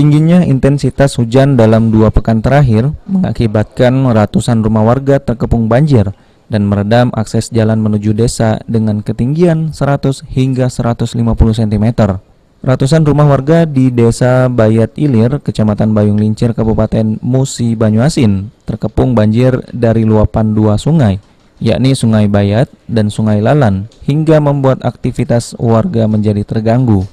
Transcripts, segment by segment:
Tingginya intensitas hujan dalam 2 pekan terakhir mengakibatkan ratusan rumah warga terkepung banjir dan meredam akses jalan menuju desa dengan ketinggian 100 hingga 150 cm. Ratusan rumah warga di Desa Bayat Ilir, Kecamatan Bayung Lincir, Kabupaten Musi Banyuasin, terkepung banjir dari luapan 2 sungai, yakni Sungai Bayat dan Sungai Lalan, hingga membuat aktivitas warga menjadi terganggu.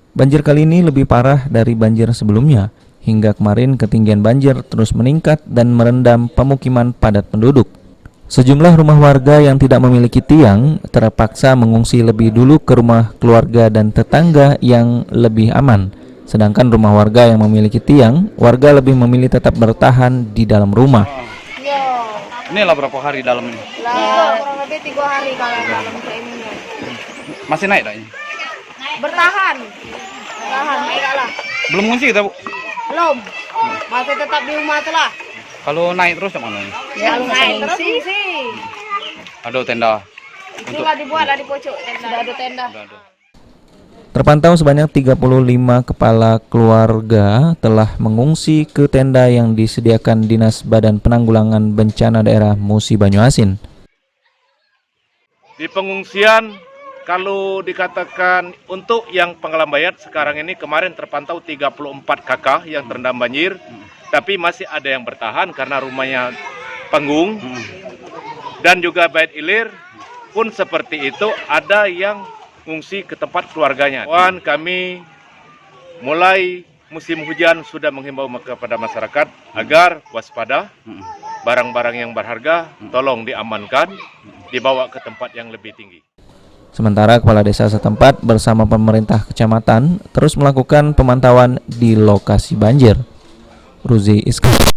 Banjir kali ini lebih parah dari banjir sebelumnya. Hingga kemarin ketinggian banjir terus meningkat dan merendam pemukiman padat penduduk. Sejumlah rumah warga yang tidak memiliki tiang terpaksa mengungsi lebih dulu ke rumah keluarga dan tetangga yang lebih aman. Sedangkan rumah warga yang memiliki tiang, warga lebih memilih tetap bertahan di dalam rumah. Inilah berapa hari dalam ini? Kurang lebih 3 hari kalau dalam ini. Masih naik tak ini? Bertahan naik lah. Belum ngungsi kita, Bu? Belum. Masih tetap di rumah tuh lah. Kalau naik terus kemana ini? Ya, naik terus sih. Ada tenda. Itulah dibuat lah di pojok tenda. Sudah ada tenda. Terpantau sebanyak 35 kepala keluarga telah mengungsi ke tenda yang disediakan Dinas Badan Penanggulangan Bencana Daerah Musi Banyuasin. Di pengungsian, kalau dikatakan untuk yang Pangkalan Bayat sekarang ini kemarin terpantau 34 kakak yang terendam banjir, tapi masih ada yang bertahan karena rumahnya panggung. Dan juga Bayat Ilir pun seperti itu, ada yang mengungsi ke tempat keluarganya. Dan kami mulai musim hujan sudah menghimbau kepada masyarakat agar waspada, barang-barang yang berharga tolong diamankan, dibawa ke tempat yang lebih tinggi. Sementara kepala desa setempat bersama pemerintah kecamatan terus melakukan pemantauan di lokasi banjir. Ruzi Iskandar.